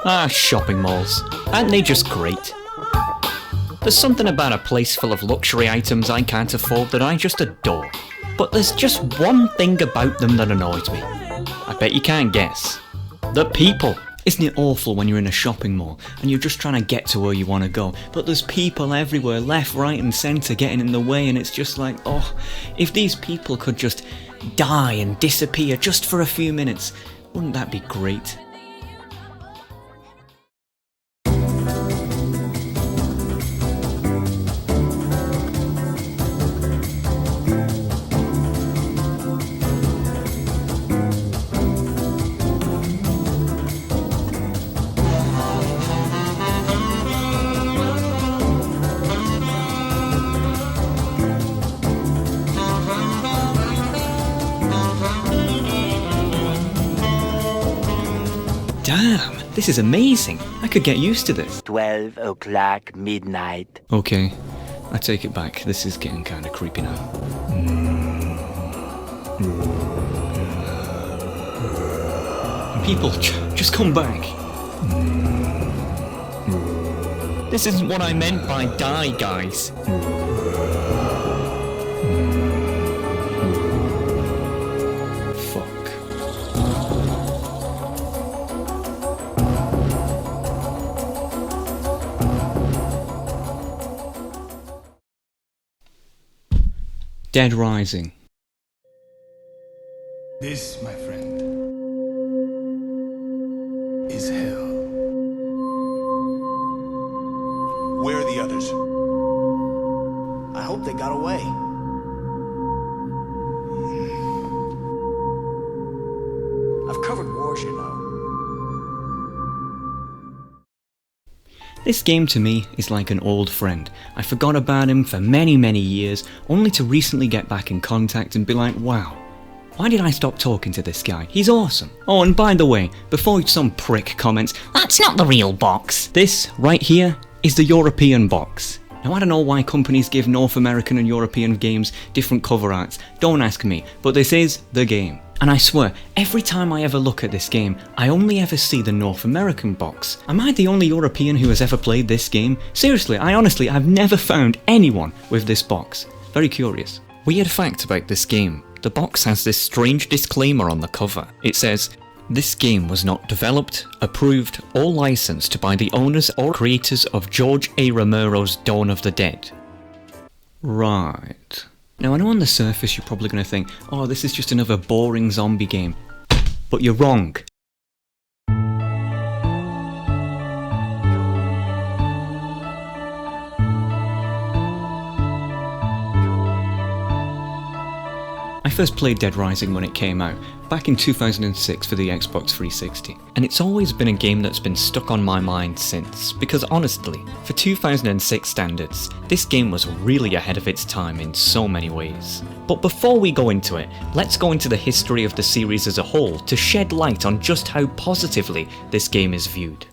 Ah, shopping malls. Aren't they just great? There's something about a place full of luxury items I can't afford that I just adore. But there's just one thing about them that annoys me. I bet you can't guess. The people. Isn't it awful when you're in a shopping mall and you're just trying to get to where you want to go, but there's people everywhere, left, right and centre, getting in the way, and it's just like, oh, if these people could just die and disappear just for a few minutes, wouldn't that be great? Damn, this is amazing. I could get used to this. 12 o'clock midnight. Okay, I take it back. This is getting kind of creepy now. People, just come back. This isn't what I meant by die, guys. Dead Rising. This, my friend, is hell. Where are the others? I hope they got away. I've covered wars, you know. This game to me is like an old friend. I forgot about him for many, many years, only to recently get back in contact and be like, wow, why did I stop talking to this guy? He's awesome. Oh, and by the way, before some prick comments, that's not the real box. This, right here, is the European box. Now I don't know why companies give North American and European games different cover arts, don't ask me, but this is the game. And I swear, every time I ever look at this game, I only ever see the North American box. Am I the only European who has ever played this game? Seriously, I've never found anyone with this box. Very curious. Weird fact about this game, the box has this strange disclaimer on the cover. It says, this game was not developed, approved, or licensed by the owners or creators of George A. Romero's Dawn of the Dead. Right. Now I know on the surface you're probably going to think, oh, this is just another boring zombie game. But you're wrong. I first played Dead Rising when it came out, back in 2006 for the Xbox 360, and it's always been a game that's been stuck on my mind since, because honestly, for 2006 standards, this game was really ahead of its time in so many ways. But before we go into it, let's go into the history of the series as a whole to shed light on just how positively this game is viewed.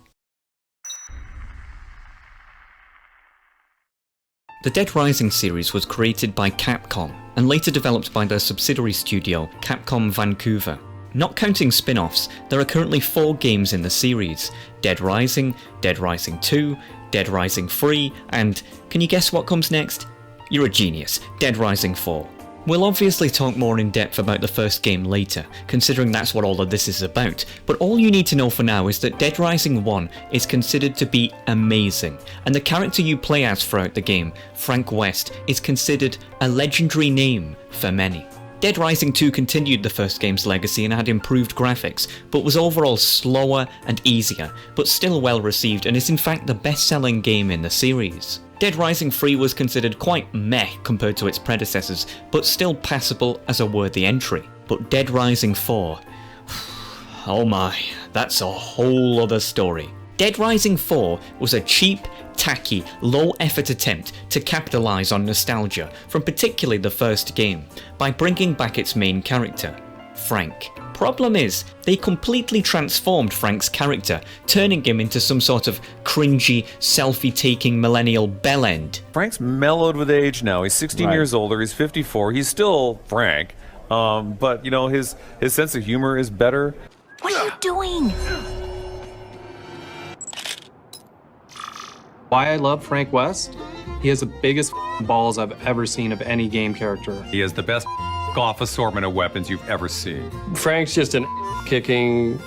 The Dead Rising series was created by Capcom, and later developed by their subsidiary studio, Capcom Vancouver. Not counting spin-offs, there are currently 4 games in the series: Dead Rising, Dead Rising 2, Dead Rising 3, and can you guess what comes next? You're a genius, Dead Rising 4. We'll obviously talk more in depth about the first game later, considering that's what all of this is about, but all you need to know for now is that Dead Rising 1 is considered to be amazing, and the character you play as throughout the game, Frank West, is considered a legendary name for many. Dead Rising 2 continued the first game's legacy and had improved graphics, but was overall slower and easier, but still well received and is in fact the best-selling game in the series. Dead Rising 3 was considered quite meh compared to its predecessors, but still passable as a worthy entry. But Dead Rising 4, oh my, that's a whole other story. Dead Rising 4 was a cheap, tacky, low-effort attempt to capitalise on nostalgia from particularly the first game, by bringing back its main character, Frank. Problem is, they completely transformed Frank's character, turning him into some sort of cringy, selfie-taking millennial bellend. Frank's mellowed with age now. He's 16 years older, he's 54, he's still Frank, but you know, his sense of humor is better. What are you doing? Why I love Frank West? He has the biggest balls I've ever seen of any game character. He has the best off assortment of weapons you've ever seen. Frank's just an kicking,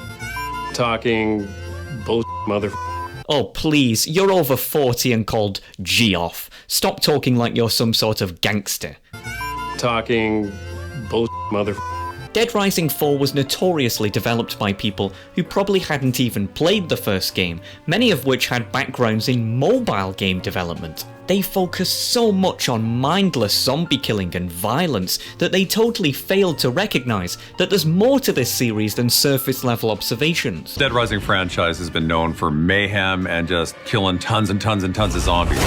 talking, bullshit mother. Oh please, you're over 40 and called Geoff. Stop talking like you're some sort of gangster. Talking, bullshit mother. Dead Rising 4 was notoriously developed by people who probably hadn't even played the first game, many of which had backgrounds in mobile game development. They focused so much on mindless zombie killing and violence that they totally failed to recognise that there's more to this series than surface level observations. Dead Rising franchise has been known for mayhem and just killing tons and tons and tons of zombies.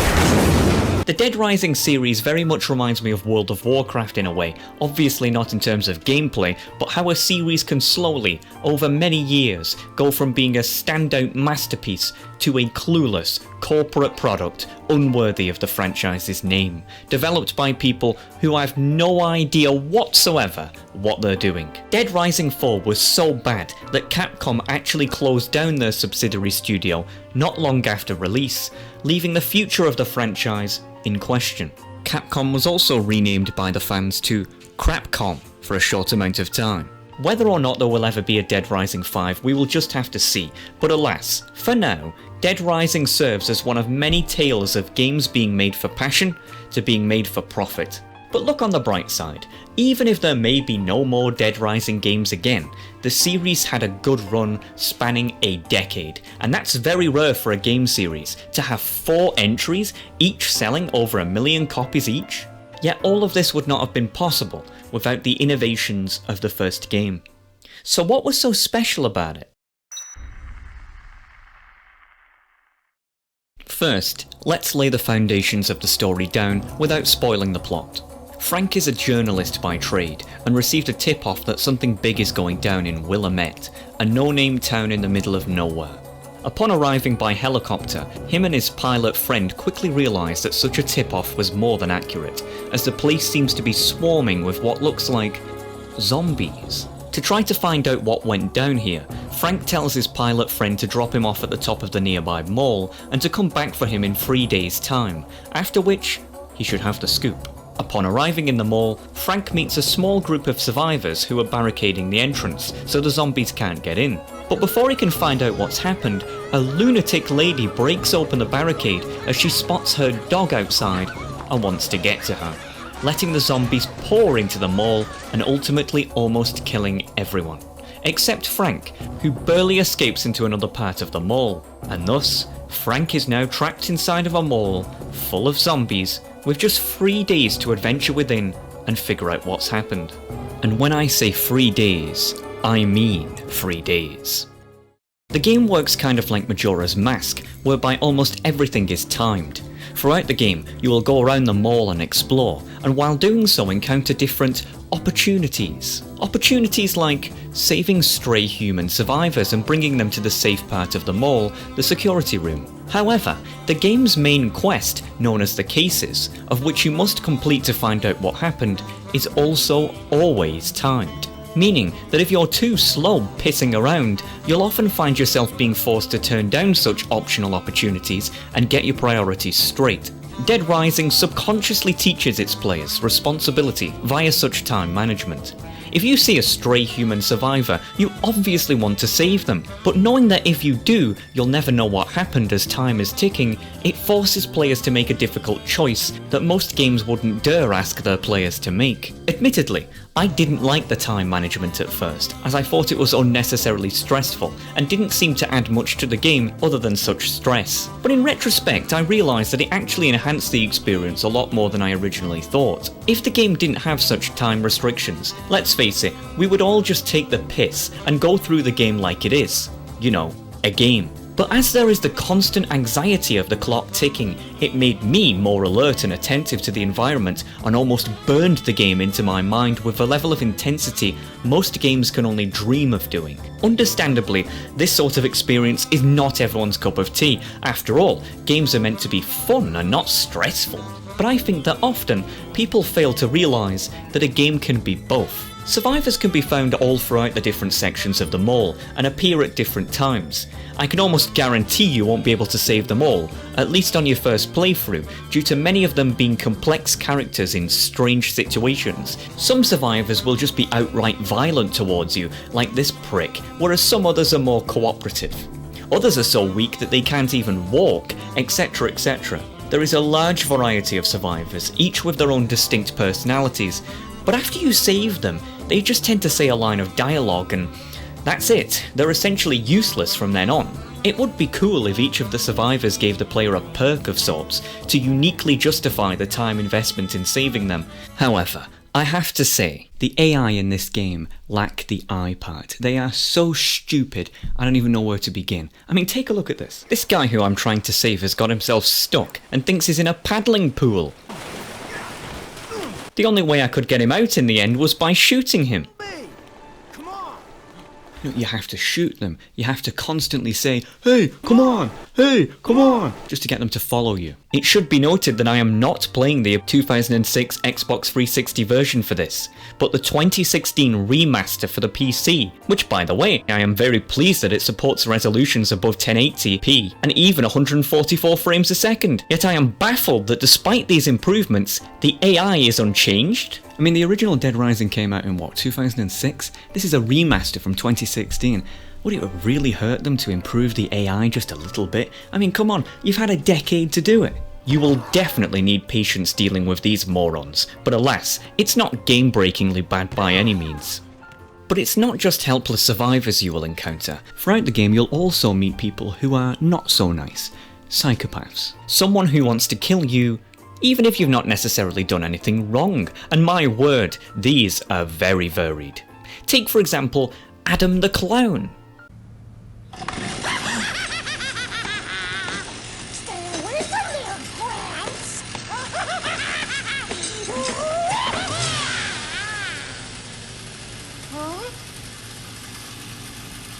The Dead Rising series very much reminds me of World of Warcraft in a way, obviously not in terms of gameplay, but how a series can slowly, over many years, go from being a standout masterpiece to a clueless, corporate product unworthy of the franchise's name, developed by people who have no idea whatsoever what they're doing. Dead Rising 4 was so bad that Capcom actually closed down their subsidiary studio not long after release, leaving the future of the franchise in question. Capcom was also renamed by the fans to Crapcom for a short amount of time. Whether or not there will ever be a Dead Rising 5 we will just have to see, but alas, for now, Dead Rising serves as one of many tales of games being made for passion to being made for profit. But look on the bright side, even if there may be no more Dead Rising games again, the series had a good run spanning a decade, and that's very rare for a game series, to have 4 entries, each selling over 1 million copies each. Yet all of this would not have been possible without the innovations of the first game. So what was so special about it? First, let's lay the foundations of the story down without spoiling the plot. Frank is a journalist by trade and received a tip-off that something big is going down in Willamette, a no-name town in the middle of nowhere. Upon arriving by helicopter, him and his pilot friend quickly realise that such a tip-off was more than accurate, as the place seems to be swarming with what looks like zombies. To try to find out what went down here, Frank tells his pilot friend to drop him off at the top of the nearby mall and to come back for him in 3 days' time, after which he should have the scoop. Upon arriving in the mall, Frank meets a small group of survivors who are barricading the entrance so the zombies can't get in. But before he can find out what's happened, a lunatic lady breaks open the barricade as she spots her dog outside and wants to get to her, letting the zombies pour into the mall and ultimately almost killing everyone, except Frank, who barely escapes into another part of the mall, and thus Frank is now trapped inside of a mall full of zombies with just 3 days to adventure within and figure out what's happened. And when I say 3 days, I mean 3 days. The game works kind of like Majora's Mask, whereby almost everything is timed. Throughout the game, you will go around the mall and explore, and while doing so encounter different opportunities. Opportunities like saving stray human survivors and bringing them to the safe part of the mall, the security room. However, the game's main quest, known as the cases, of which you must complete to find out what happened, is also always timed. Meaning that if you're too slow pissing around, you'll often find yourself being forced to turn down such optional opportunities and get your priorities straight. Dead Rising subconsciously teaches its players responsibility via such time management. If you see a stray human survivor, you obviously want to save them, but knowing that if you do, you'll never know what happened as time is ticking, it forces players to make a difficult choice that most games wouldn't dare ask their players to make. Admittedly, I didn't like the time management at first, as I thought it was unnecessarily stressful and didn't seem to add much to the game other than such stress. But in retrospect, I realised that it actually enhanced the experience a lot more than I originally thought. If the game didn't have such time restrictions, let's face it, we would all just take the piss and go through the game like it is. You know, a game. But as there is the constant anxiety of the clock ticking, it made me more alert and attentive to the environment and almost burned the game into my mind with a level of intensity most games can only dream of doing. Understandably, this sort of experience is not everyone's cup of tea. After all, games are meant to be fun and not stressful. But I think that often people fail to realise that a game can be both. Survivors can be found all throughout the different sections of the mall and appear at different times. I can almost guarantee you won't be able to save them all, at least on your first playthrough, due to many of them being complex characters in strange situations. Some survivors will just be outright violent towards you, like this prick, whereas some others are more cooperative. Others are so weak that they can't even walk, etc, etc. There is a large variety of survivors, each with their own distinct personalities, but after you save them, they just tend to say a line of dialogue and that's it. They're essentially useless from then on. It would be cool if each of the survivors gave the player a perk of sorts to uniquely justify the time investment in saving them. However, I have to say, the AI in this game lack the eye part. They are so stupid, I don't even know where to begin. I mean, take a look at this. This guy who I'm trying to save has got himself stuck and thinks he's in a paddling pool. The only way I could get him out in the end was by shooting him. You have to shoot them. You have to constantly say, "Hey, come on! Hey, come on!" just to get them to follow you. It should be noted that I am not playing the 2006 Xbox 360 version for this, but the 2016 remaster for the PC, which by the way, I am very pleased that it supports resolutions above 1080p and even 144 frames a second. Yet I am baffled that despite these improvements, the AI is unchanged. I mean, the original Dead Rising came out in what, 2006? This is a remaster from 2016. Would it really hurt them to improve the AI just a little bit? I mean, come on, you've had a decade to do it. You will definitely need patience dealing with these morons, but alas, it's not game-breakingly bad by any means. But it's not just helpless survivors you will encounter. Throughout the game, you'll also meet people who are not so nice. Psychopaths. Someone who wants to kill you, even if you've not necessarily done anything wrong. And my word, these are very varied. Take for example, Adam the Clown. Stay away from there, Gramps! Huh?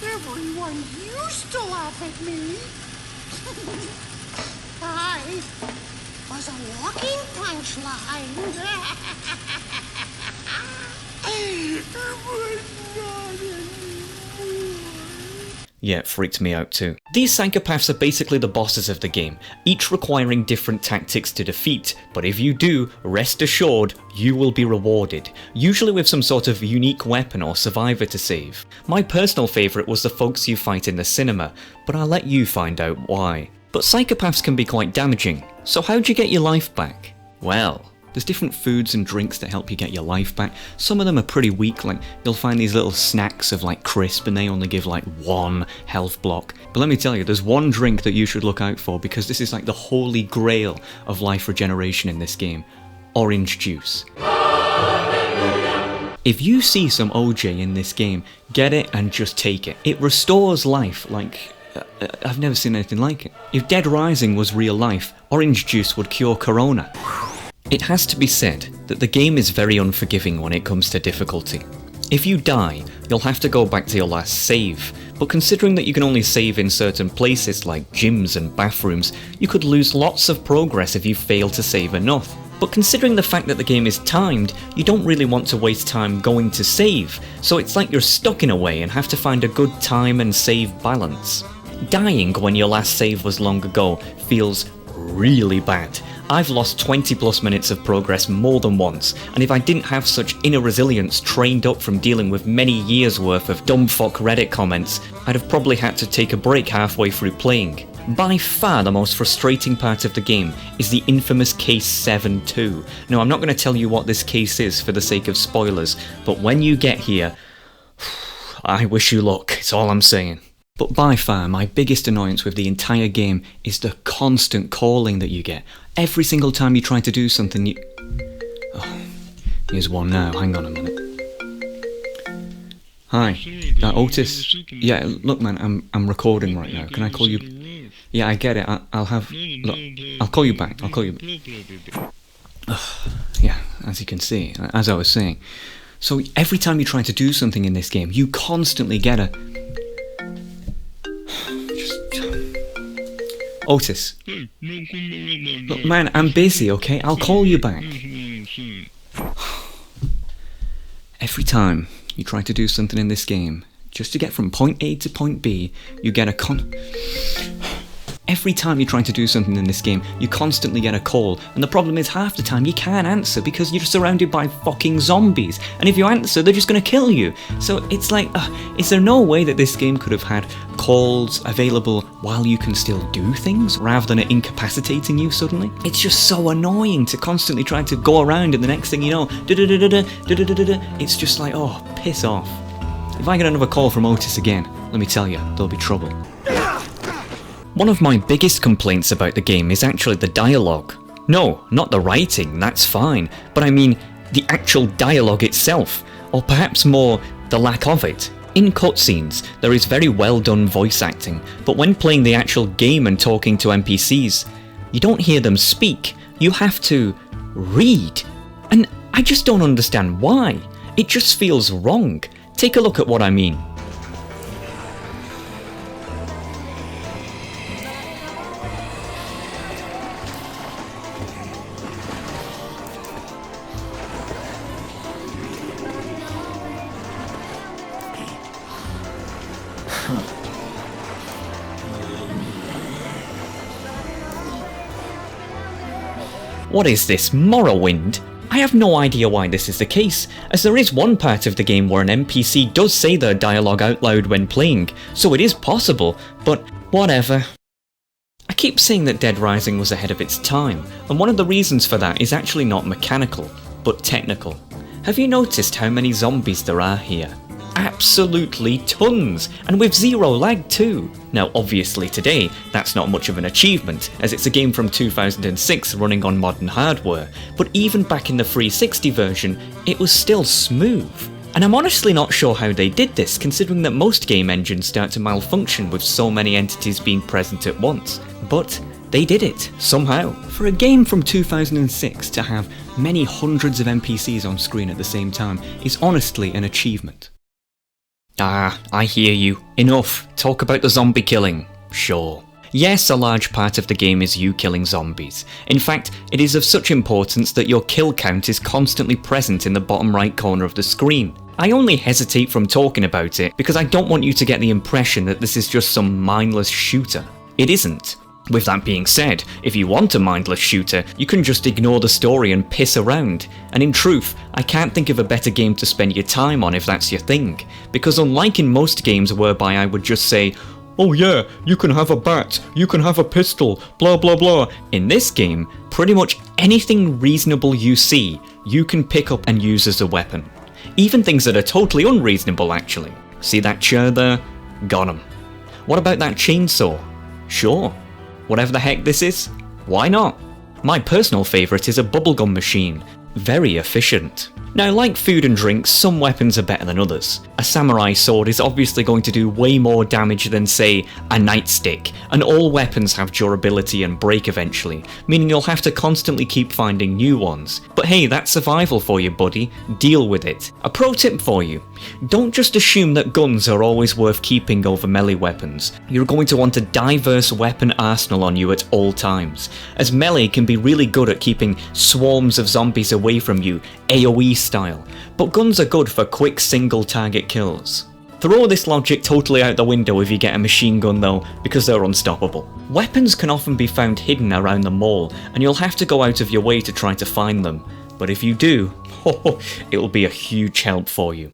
Everyone used to laugh at me. I was a walking punchline. But not anymore. Yeah, it freaked me out too. These psychopaths are basically the bosses of the game, each requiring different tactics to defeat, but if you do, rest assured, you will be rewarded, usually with some sort of unique weapon or survivor to save. My personal favourite was the folks you fight in the cinema, but I'll let you find out why. But psychopaths can be quite damaging, so how'd you get your life back? Well, there's different foods and drinks that help you get your life back. Some of them are pretty weak, like you'll find these little snacks of like crisp and they only give like 1 health block. But let me tell you, there's one drink that you should look out for because this is like the holy grail of life regeneration in this game. Orange juice. If you see some OJ in this game, get it and just take it. It restores life like... I've never seen anything like it. If Dead Rising was real life, orange juice would cure corona. It has to be said that the game is very unforgiving when it comes to difficulty. If you die, you'll have to go back to your last save, but considering that you can only save in certain places like gyms and bathrooms, you could lose lots of progress if you fail to save enough. But considering the fact that the game is timed, you don't really want to waste time going to save, so it's like you're stuck in a way and have to find a good time and save balance. Dying when your last save was long ago feels really bad. I've lost 20 plus minutes of progress more than once, and if I didn't have such inner resilience trained up from dealing with many years worth of dumbfuck Reddit comments, I'd have probably had to take a break halfway through playing. By far the most frustrating part of the game is the infamous Case 7-2. No, I'm not going to tell you what this case is for the sake of spoilers, but when you get here, I wish you luck, it's all I'm saying. But by far, my biggest annoyance with the entire game is the constant calling that you get. Every single time you try to do something, you... Oh, here's one now, hang on a minute. Hi, Otis. Yeah, look man, I'm recording right now. Can I call you? Yeah, I get it. I'll have... Look, I'll call you back. Yeah, as you can see, as I was saying. So every time you try to do something in this game, you constantly get a... Otis. Look, man, I'm busy, okay? I'll call you back. Every time you try to do something in this game, just to get from point A to point B, you get a Every time you try to do something in this game, you constantly get a call, and the problem is half the time you can't answer because you're surrounded by fucking zombies, and if you answer, they're just gonna kill you. So it's like, is there no way that this game could have had calls available while you can still do things, rather than it incapacitating you suddenly? It's just so annoying to constantly try to go around, and the next thing you know, it's just like, oh, piss off. If I get another call from Otis again, let me tell you, there'll be trouble. One of my biggest complaints about the game is actually the dialogue. No, not the writing, that's fine, but I mean the actual dialogue itself, or perhaps more, the lack of it. In cutscenes, there is very well done voice acting, but when playing the actual game and talking to NPCs, you don't hear them speak, you have to read. And I just don't understand why. It just feels wrong. Take a look at what I mean. What is this, Morrowind? I have no idea why this is the case, as there is one part of the game where an NPC does say their dialogue out loud when playing, so it is possible, but whatever. I keep saying that Dead Rising was ahead of its time, and one of the reasons for that is actually not mechanical, but technical. Have you noticed how many zombies there are here? Absolutely tons, and with zero lag too. Now obviously today, that's not much of an achievement, as it's a game from 2006 running on modern hardware, but even back in the 360 version, it was still smooth. And I'm honestly not sure how they did this, considering that most game engines start to malfunction with so many entities being present at once. But they did it, somehow. For a game from 2006 to have many hundreds of NPCs on screen at the same time is honestly an achievement. Ah, I hear you. Enough. Talk about the zombie killing. Sure. Yes, a large part of the game is you killing zombies. In fact, it is of such importance that your kill count is constantly present in the bottom right corner of the screen. I only hesitate from talking about it because I don't want you to get the impression that this is just some mindless shooter. It isn't. With that being said, if you want a mindless shooter, you can just ignore the story and piss around. And in truth, I can't think of a better game to spend your time on if that's your thing. Because unlike in most games whereby I would just say, oh yeah, you can have a bat, you can have a pistol, blah blah blah. In this game, pretty much anything reasonable you see, you can pick up and use as a weapon. Even things that are totally unreasonable actually. See that chair there? Got 'em. What about that chainsaw? Sure. Whatever the heck this is, why not? My personal favourite is a bubblegum machine. Very efficient. Now, like food and drinks, some weapons are better than others. A samurai sword is obviously going to do way more damage than, say, a nightstick, and all weapons have durability and break eventually, meaning you'll have to constantly keep finding new ones. But hey, that's survival for you, buddy. Deal with it. A pro tip for you. Don't just assume that guns are always worth keeping over melee weapons. You're going to want a diverse weapon arsenal on you at all times, as melee can be really good at keeping swarms of zombies away from you, AoE style, but guns are good for quick single target kills. Throw this logic totally out the window if you get a machine gun though, because they're unstoppable. Weapons can often be found hidden around the mall, and you'll have to go out of your way to try to find them. But if you do, it'll be a huge help for you.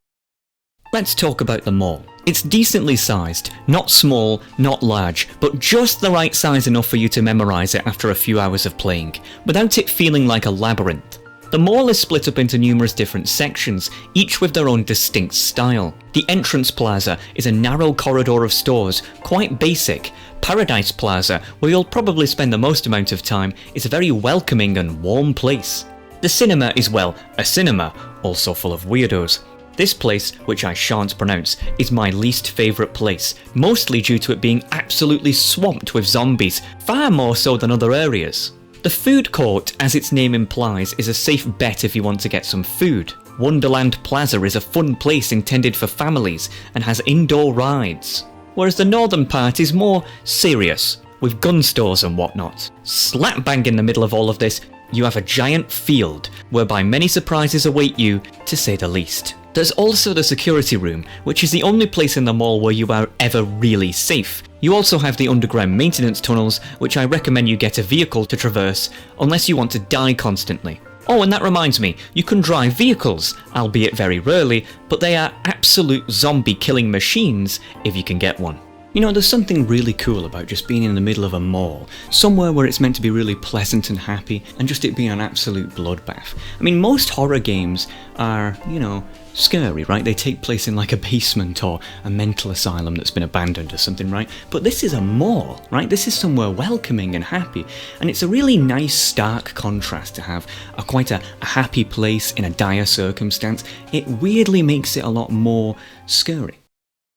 Let's talk about the mall. It's decently sized, not small, not large, but just the right size enough for you to memorise it after a few hours of playing, without it feeling like a labyrinth. The mall is split up into numerous different sections, each with their own distinct style. The entrance plaza is a narrow corridor of stores, quite basic. Paradise Plaza, where you'll probably spend the most amount of time, is a very welcoming and warm place. The cinema is, well, a cinema, also full of weirdos. This place, which I shan't pronounce, is my least favourite place, mostly due to it being absolutely swamped with zombies, far more so than other areas. The food court, as its name implies, is a safe bet if you want to get some food. Wonderland Plaza is a fun place intended for families and has indoor rides. Whereas the northern part is more serious, with gun stores and whatnot. Slap bang in the middle of all of this, you have a giant field, whereby many surprises await you, to say the least. There's also the security room, which is the only place in the mall where you are ever really safe. You also have the underground maintenance tunnels, which I recommend you get a vehicle to traverse, unless you want to die constantly. Oh, and that reminds me, you can drive vehicles, albeit very rarely, but they are absolute zombie killing machines if you can get one. You know, there's something really cool about just being in the middle of a mall, somewhere where it's meant to be really pleasant and happy, and just it being an absolute bloodbath. I mean, most horror games are, you know, scary, right? They take place in like a basement or a mental asylum that's been abandoned or something, right? But this is a mall, right? This is somewhere welcoming and happy, and it's a really nice stark contrast to have quite a happy place in a dire circumstance. It weirdly makes it a lot more scary.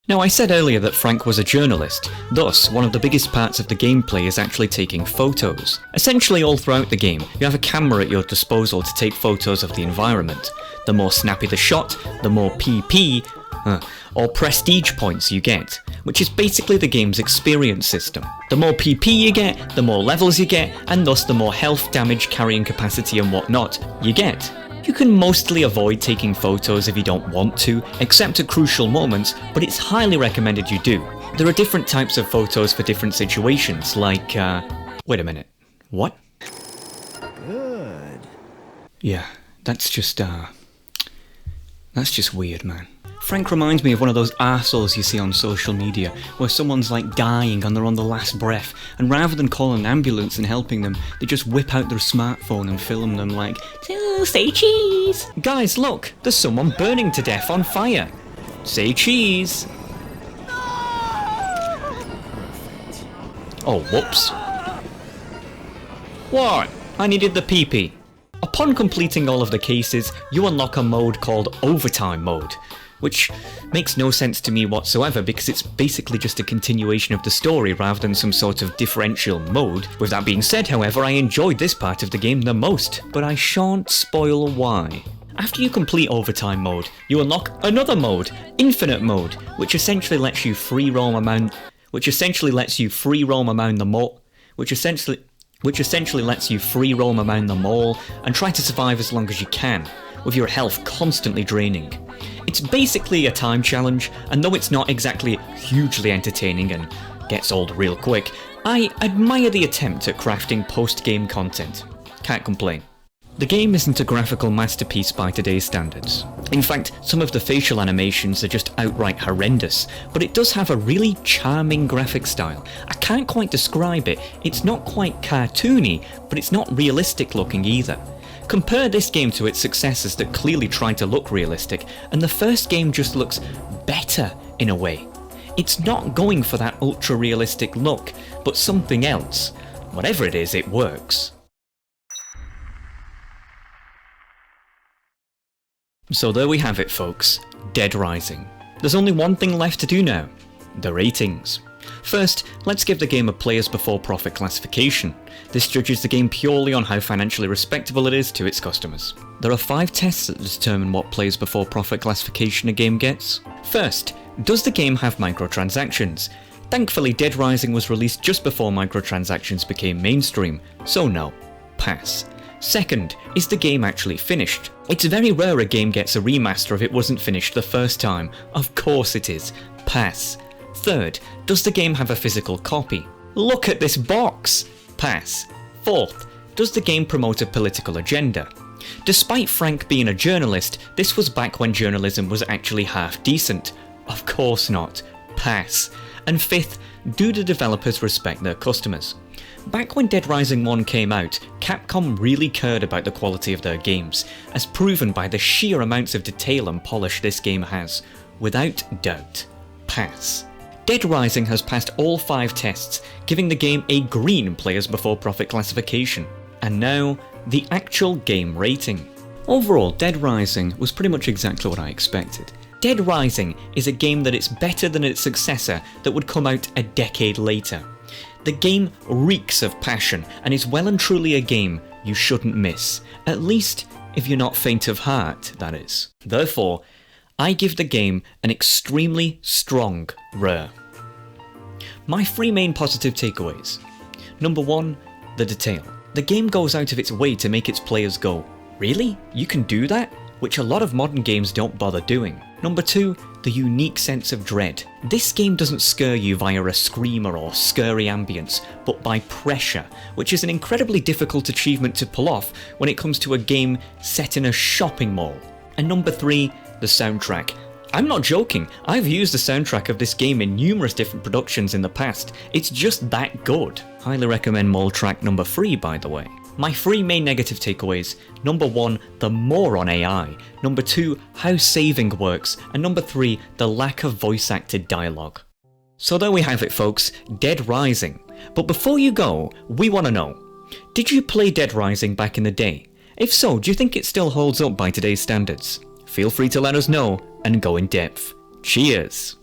Now, I said earlier that Frank was a journalist, thus one of the biggest parts of the gameplay is actually taking photos. Essentially all throughout the game, you have a camera at your disposal to take photos of the environment. The more snappy the shot, the more PP, or prestige points you get, which is basically the game's experience system. The more PP you get, the more levels you get, and thus the more health, damage, carrying capacity and whatnot you get. You can mostly avoid taking photos if you don't want to, except at crucial moments, but it's highly recommended you do. There are different types of photos for different situations, like, wait a minute, what? Good. Yeah, that's just weird, man. Frank reminds me of one of those arseholes you see on social media, where someone's like dying and they're on the last breath, and rather than calling an ambulance and helping them, they just whip out their smartphone and film them like, say cheese! Guys, look, there's someone burning to death on fire. Say cheese! Oh, whoops. What? I needed the PP. Upon completing all of the cases, you unlock a mode called Overtime Mode, which makes no sense to me whatsoever because it's basically just a continuation of the story rather than some sort of differential mode. With that being said, however, I enjoyed this part of the game the most, but I shan't spoil why. After you complete Overtime Mode, you unlock another mode, Infinite Mode, which essentially lets you free roam around the mall and try to survive as long as you can, with your health constantly draining. It's basically a time challenge, and though it's not exactly hugely entertaining and gets old real quick, I admire the attempt at crafting post-game content. Can't complain. The game isn't a graphical masterpiece by today's standards. In fact, some of the facial animations are just outright horrendous, but it does have a really charming graphic style. I can't quite describe it, it's not quite cartoony, but it's not realistic looking either. Compare this game to its successors that clearly tried to look realistic, and the first game just looks better in a way. It's not going for that ultra-realistic look, but something else. Whatever it is, it works. So there we have it, folks. Dead Rising. There's only one thing left to do now. The ratings. First, let's give the game a players before profit classification. This judges the game purely on how financially respectable it is to its customers. There are 5 tests that determine what players before profit classification a game gets. First, does the game have microtransactions? Thankfully, Dead Rising was released just before microtransactions became mainstream, so no. Pass. Second, is the game actually finished? It's very rare a game gets a remaster if it wasn't finished the first time. Of course it is. Pass. Third, does the game have a physical copy? Look at this box! Pass. Fourth, does the game promote a political agenda? Despite Frank being a journalist, this was back when journalism was actually half decent. Of course not. Pass. And fifth, do the developers respect their customers? Back when Dead Rising 1 came out, Capcom really cared about the quality of their games, as proven by the sheer amounts of detail and polish this game has. Without doubt. Pass. Dead Rising has passed all 5 tests, giving the game a green players before profit classification. And now, the actual game rating. Overall, Dead Rising was pretty much exactly what I expected. Dead Rising is a game that is better than its successor that would come out a decade later. The game reeks of passion and is well and truly a game you shouldn't miss, at least if you're not faint of heart, that is. Therefore, I give the game an extremely strong rare. My 3 main positive takeaways. Number 1, the detail. The game goes out of its way to make its players go, really? You can do that? which a lot of modern games don't bother doing. Number 2, the unique sense of dread. This game doesn't scare you via a screamer or scary ambience, but by pressure, which is an incredibly difficult achievement to pull off when it comes to a game set in a shopping mall. And number 3, the soundtrack. I'm not joking, I've used the soundtrack of this game in numerous different productions in the past. It's just that good. Highly recommend mall track number 3, by the way. My 3 main negative takeaways: number 1, the more on AI, number 2, how saving works, and number 3, the lack of voice acted dialogue. So there we have it folks, Dead Rising. But before you go, we want to know, did you play Dead Rising back in the day? If so, do you think it still holds up by today's standards? Feel free to let us know and go in depth. Cheers!